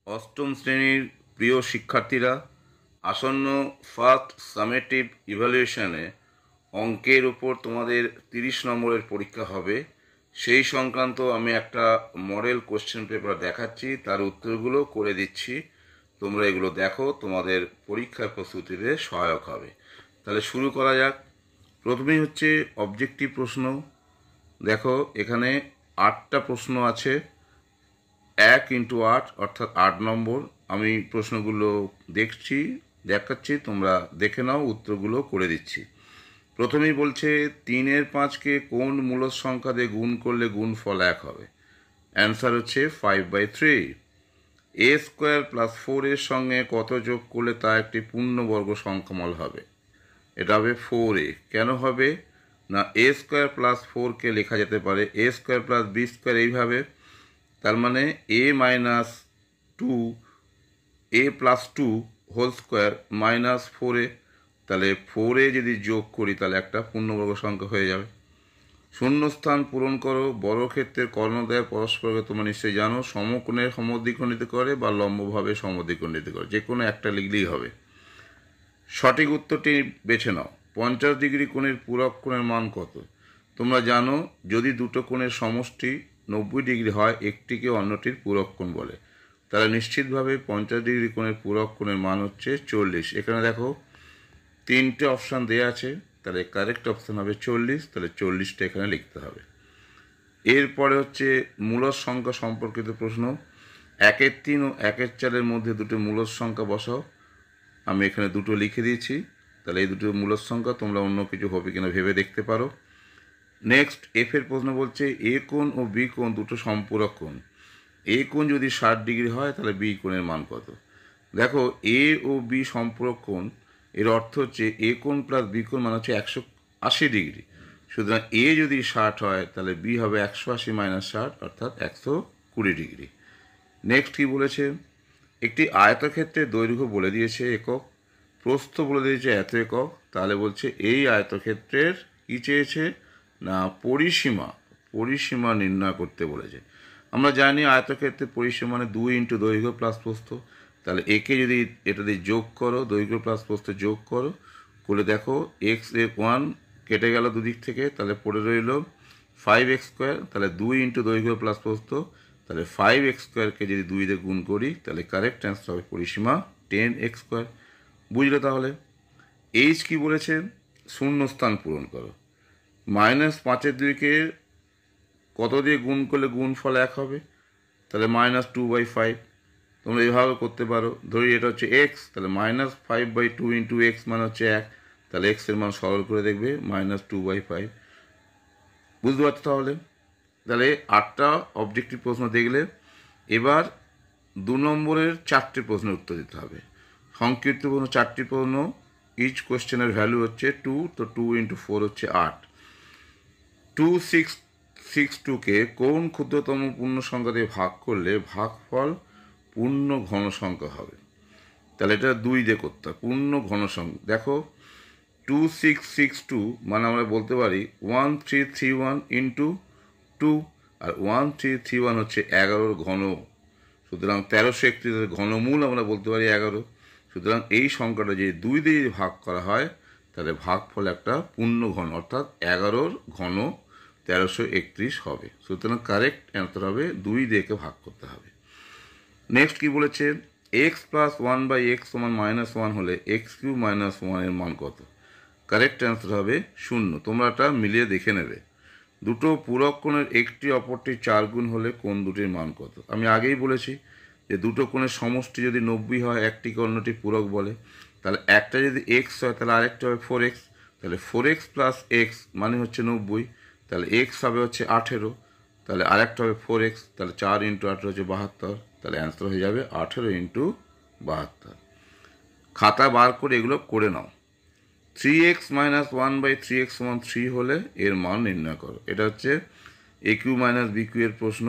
অষ্টম শ্রেণীর প্রিয় শিক্ষার্থীরা, আসন্ন ফার্স্ট সামেটিভ ইভ্যালুয়েশনে অঙ্কের উপর তোমাদের 30 নম্বরের পরীক্ষা হবে। সেই সংক্রান্ত আমি একটা মডেল কোশ্চেন পেপার দেখাচ্ছি, তার উত্তরগুলো করে দিচ্ছি। তোমরা এগুলো দেখো, তোমাদের পরীক্ষার প্রস্তুতিতে সহায়ক হবে। তাহলে শুরু করা যাক। প্রথমেই হচ্ছে অবজেক্টিভ প্রশ্ন। দেখো এখানে 8টা প্রশ্ন আছে, 1 × 8 অর্থাৎ 8 নম্বর। আমি প্রশ্নগুলো দেখাচ্ছি, তোমরা দেখে নাও, উত্তরগুলো করে দিচ্ছি। প্রথমেই বলছে 3/5কে কোন মূলদ সংখ্যা দিয়ে গুণ করলে গুণফল 1 হবে? অ্যান্সার হচ্ছে 5/3। a² + 4 এর সঙ্গে কত যোগ করলে তা একটি পূর্ণবর্গ সংখ্যামল হবে? এটা হবে 4a। কেন হবে না, a² + 4কে লেখা যেতে পারে a² + b² এইভাবে। তার মানে a+2 হোল স্কোয়ার -4a। তাহলে 4a যদি যোগ করি তাহলে একটা পূর্ণবর্গ সংখ্যা হয়ে যাবে। শূন্যস্থান পূরণ করো। বর্গক্ষেত্রের কর্ণদ্বয় পরস্পরকে তোমরা নিশ্চয়ই জানো, সমকোণের সমদ্বিখণ্ডিত করে বা লম্বভাবে সমদ্বিখণ্ডিত করে, যে কোনো একটা লিখলেই হবে। সঠিক উত্তরটি বেছে নাও। 50 ডিগ্রি কোণের পূরক কোণের মান কত? তোমরা জানো, যদি দুটো কোণের সমষ্টি 90 ডিগ্রি হয়, একটিকে অন্যটির পূরক কোণ বলে। তাহলে নিশ্চিতভাবে 50 ডিগ্রি কোণের পূরক কোণের মান হচ্ছে 40। এখানে দেখো 3টে অপশান দেওয়া আছে, তাহলে কারেক্ট অপশান হবে 40। তাহলে 40টা এখানে লিখতে হবে। এরপরে হচ্ছে মূলদ সংখ্যা সম্পর্কিত প্রশ্ন। 1/3 ও 1/4 মধ্যে দুটো মূলদ সংখ্যা বসাও। আমি এখানে দুটো লিখে দিয়েছি। তাহলে এই দুটো মূলদ সংখ্যা, তোমরা অন্য কিছু হবে কিনা ভেবে দেখতে পারো। নেক্সট, এফের প্রশ্ন বলছে এ কোণ ও বি কোণ দুটো সম্পূরক কোণ। এ কোণ যদি 60 ডিগ্রি হয় তাহলে বি কোণের মান কত? দেখো, এ ও বি সম্পূরক কোণ, এর অর্থ হচ্ছে এ কোণ প্লাস বি কোণ মানে হচ্ছে 180 ডিগ্রি। সুতরাং এ যদি 60 হয় তাহলে বি হবে 180 - 60 অর্থাৎ 120 ডিগ্রি। নেক্সট কি বলেছে, একটি আয়তক্ষেত্রের দৈর্ঘ্য বলে দিয়েছে একক, প্রস্থ বলে দিয়েছে এত একক। তাহলে বলছে এই আয়তক্ষেত্রের কি চেয়েছে না, পরিসীমা নির্ণয় করতে বলেছে। আমরা জানি আয়তক্ষেত্রের পরিসীমা মানে 2 × দৈর্ঘ্য প্লাস প্রস্থ। তাহলে একে যদি এটা দিয়ে যোগ করো, দৈর্ঘ্য প্লাস প্রস্থ যোগ করো, করে দেখো x1 কেটে গেল দুদিক থেকে, তাহলে পড়ে রইল 5x²। তাহলে 2 × দৈর্ঘ্য প্লাস প্রস্থ, তাহলে 5x²কে যদি 2 দিয়ে গুণ করি তাহলে কারেক্ট অ্যান্সার হবে পরিসীমা 10x²। বুঝলে তাহলে? এইচ কি বলেছে, শূন্যস্থান পূরণ করো। -5/2কে কত দিয়ে গুণ করলে গুণফল 1 হবে? তাহলে -2/5। তোমরা এভাবে করতে পারো। ধরি এটা হচ্ছে এক্স, তাহলে -5/2 × x মানে হচ্ছে 1। তাহলে এক্স এর মান সরল করে দেখবে -2/5। বুঝতে পারছো তাহলে? তাহলে 8টা অবজেক্টিভ প্রশ্ন দেখলে। এবার 2 নম্বরের 4টে প্রশ্নের উত্তর দিতে হবে। সংক্ষিপ্ত প্রশ্ন 4টি প্রশ্ন, ইচ কোশ্চেনের ভ্যালু হচ্ছে 2। তো 2 × 4 হচ্ছে 8। 2662কে কোন ক্ষুদ্রতম পূর্ণ সংখ্যা দিয়ে ভাগ করলে ভাগফল পূর্ণ ঘন সংখ্যা হবে? তাহলে এটা 2 দিয়ে করতে হবে, পূর্ণ ঘন সংখ্যা। দেখো 2662 মানে আমরা বলতে পারি 1331 × 2, আর 1331 হচ্ছে 11-র ঘন। সুতরাং 1331 ঘনমূল আমরা বলতে পারি 11। সুতরাং এই সংখ্যাটা যদি 2 দিয়ে ভাগ করা হয় তাহলে ভাগফল একটা পূর্ণ ঘন, অর্থাৎ 11-র ঘন 1331 হবে। সুতরাং কারেক্ট অ্যান্সার হবে 2 দিয়ে ভাগ করতে হবে। নেক্সট কি বলেছে, x + 1/x = -1 হলে x³ - 1 এর মান কত? কারেক্ট অ্যান্সার হবে 0। তোমরা এটা মিলিয়ে দেখে নেবে। দুটো পূরক কোণের একটি অপরটির 4 গুণ হলে কোণ দুটির মান কত? আমি আগেই বলেছি যে দুটো কোণের সমষ্টি যদি 90 হয়, একটিকে অন্যটি পূরক বলে। তাহলে একটা যদি x হয় তাহলে আরেকটা হবে 4x। তাহলে 4x + x মানে হচ্ছে 90। তাহলে x হবে হচ্ছে 18। তাহলে আরেকটা হবে 4x। তাহলে 4 × 18 হচ্ছে 72। তাহলে অ্যান্সার হয়ে যাবে 18 × 72। খাতা বার করে এগুলো করে নাও। 3x - 1/3x = 3 হলে এর মান নির্ণয় করো। এটা হচ্ছে AQ - BQ এর প্রশ্ন,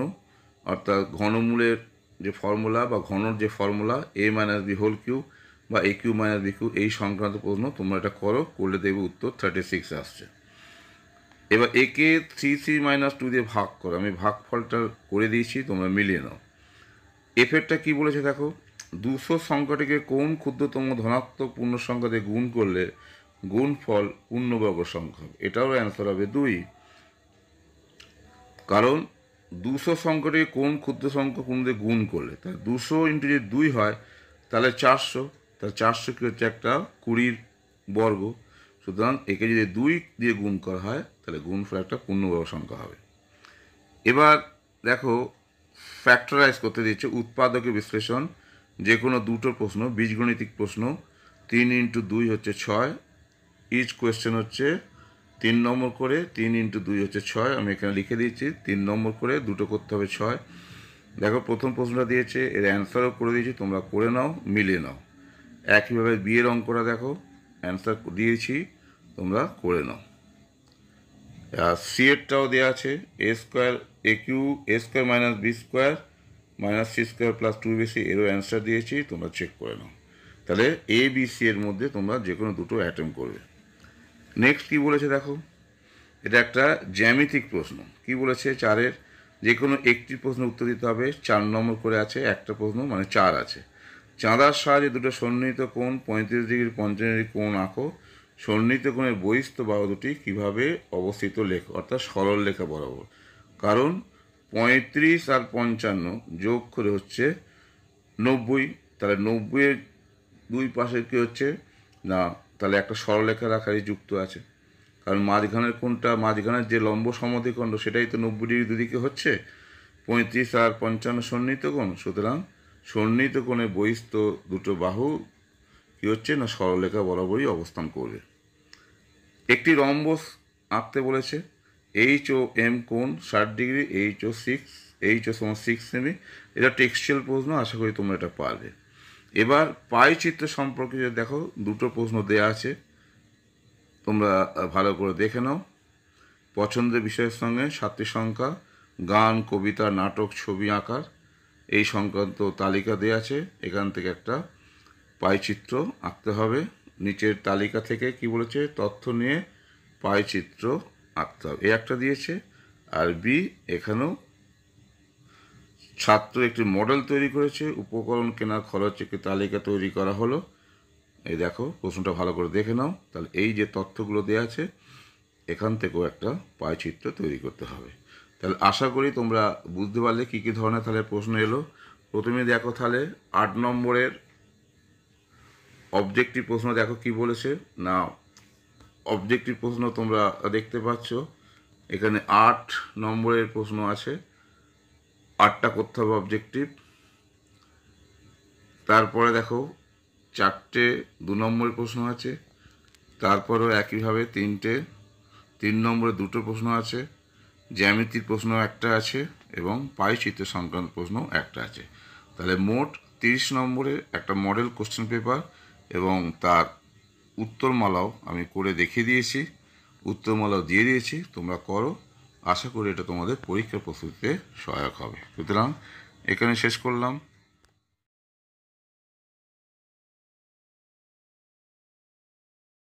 অর্থাৎ ঘনমূলের যে ফর্মুলা বা ঘনর যে formula a - b whole cube বা AQ - BQ, এই সংক্রান্ত প্রশ্ন। তোমরা এটা করলে দেখবে উত্তর 36 আসছে। এবার একে 3c - 2 দিয়ে ভাগ করো। আমি ভাগফলটা করে দিয়েছি, তোমরা মিলিয়ে নাও। এফেরটা কি বলেছে দেখো, 200 সংখ্যাটিকে কোন ক্ষুদ্রতম ধনাত্মক পূর্ণ সংখ্যা দিয়ে গুণ করলে গুণফল পূর্ণবর্গ সংখ্যা হবে? এটাও অ্যান্সার হবে 2। কারণ 200 সংখ্যাটিকে কোন ক্ষুদ্র সংখ্যা পূর্ণ দিয়ে গুণ করলে, তাহলে 200 ইন্টু যদি 2 হয় তাহলে 400, তাহলে 400 কি হচ্ছে একটা 20 বর্গ। সুতরাং একে যদি 2 দিয়ে গুণ করা হয় তাহলে গুণফল একটা পূর্ণবর্গ সংখ্যা হবে। এবার দেখো ফ্যাক্টরাইজ করতে দিচ্ছে উৎপাদকের বিশ্লেষণ, যে কোনো দুটো প্রশ্ন, বীজগণিতিক প্রশ্ন। 3 ইন্টু 2 হচ্ছে 6, ইচ কোয়েশ্চেন হচ্ছে 3 নম্বর করে, 3 ইন্টু 2 হচ্ছে 6, আমি এখানে লিখে দিয়েছি 3 নম্বর করে, দুটো করতে হবে 6। দেখো প্রথম প্রশ্নটা দিয়েছে, এর অ্যান্সারও করে দিয়েছি, তোমরা করে নাও, মিলিয়ে নাও। একইভাবে বিয়ের অঙ্কটা দেখো, অ্যান্সার দিয়েছি, তোমরা করে নাও। আর সি এরটাও দেওয়া আছে, A square A Q A square minus B square minus C square plus 2bc, এরও অ্যান্সার দিয়েছি, তোমরা চেক করে নাও। তাহলে এ বি সি এর মধ্যে তোমরা যে কোনো দুটো অ্যাটেম্প করবে। নেক্সট কি বলেছে দেখো, এটা একটা জ্যামিতিক প্রশ্ন। কি বলেছে, 4-এর যে কোনো একটি প্রশ্নের উত্তর দিতে হবে। 4 নম্বর করে আছে, একটা প্রশ্ন মানে 4 আছে। চাঁদার সাহায্যে দুটো সন্নিহিত কোণ 35 ডিগ্রি 55 ডিগ্রি কোণ আঁকো। সন্নিহিত কোণের বহিস্থ বাহু দুটি কীভাবে অবস্থিত লেখো, অর্থাৎ সরল রেখা বরাবর। কারণ 35 আর 55 যোগ করে হচ্ছে 90, তাহলে 90-এর দুই পাশে কী হচ্ছে না, তাহলে একটা সরলরেখা আকারে যুক্ত আছে। কারণ মাঝখানের কোণটা, মাঝখানের যে লম্ব সমদ্বিখণ্ড সেটাই তো 90 ডিগ্রি দুদিকে হচ্ছে। 35 আর 55 সন্নিহিত কোণ, সুতরাং সন্নিহিত কোণের বহিস্থ দুটো বাহু কী হচ্ছে না, সরলরেখা বরাবরই অবস্থান করবে। একটি রম্বস আঁকতে বলেছে, এইচ ও এম কোণ 60 ডিগ্রি, এইচ ও সমান 6 সেমি। এটা টেক্সচুয়াল প্রশ্ন, আশা করি তোমরা এটা পারবে। এবার পাই চিত্র সম্পর্কে দেখো, দুটো প্রশ্ন দেয়া আছে, তোমরা ভালো করে দেখে নাও। পছন্দের বিষয়ের সঙ্গে 7টি সংখ্যা, গান, কবিতা, নাটক, ছবি আঁকার এই সংক্রান্ত তালিকা দেওয়া আছে। এখান থেকে একটা পাইচিত্র আঁকতে হবে। নিচের তালিকা থেকে কি বলেছে, তথ্য নিয়ে পাইচিত্র আঁকতে হবে, এই একটা দিয়েছে। আর বি, এখানেও ছাত্র একটি মডেল তৈরি করেছে, উপকরণ কেনার খরচ একটি তালিকা তৈরি করা হলো। এই দেখো প্রশ্নটা ভালো করে দেখে নাও। তাহলে এই যে তথ্যগুলো দেওয়া আছে, এখান থেকেও একটা পাইচিত্র তৈরি করতে হবে। তাহলে আশা করি তোমরা বুঝতে পারলে কী কী ধরনের তাহলে প্রশ্ন এলো। প্রথমে দেখো তাহলে 8 নম্বরের অবজেক্টিভ প্রশ্ন দেখো কি বলেছে না, অবজেক্টিভ প্রশ্ন তোমরা দেখতে পাচ্ছ, এখানে 8 নম্বরের প্রশ্ন আছে, 8টা করতে হবে অবজেক্টিভ। তারপরে দেখো 4টে 2 নম্বরের প্রশ্ন আছে, তারপরেও একইভাবে 3 নম্বরে 2টো প্রশ্ন আছে, জ্যামিতির প্রশ্ন একটা আছে এবং পাইচিত্র সংক্রান্ত প্রশ্ন একটা আছে। তাহলে মোট 30 নম্বরের একটা মডেল কোশ্চেন পেপার এবং তার উত্তরমালাও আমি করে দেখিয়ে দিয়েছি, উত্তরমালাও দিয়ে দিয়েছি, তোমরা করো। আশা করি এটা তোমাদের পরীক্ষার প্রস্তুতিতে সহায়ক হবে। সুতরাং এখানে শেষ করলাম।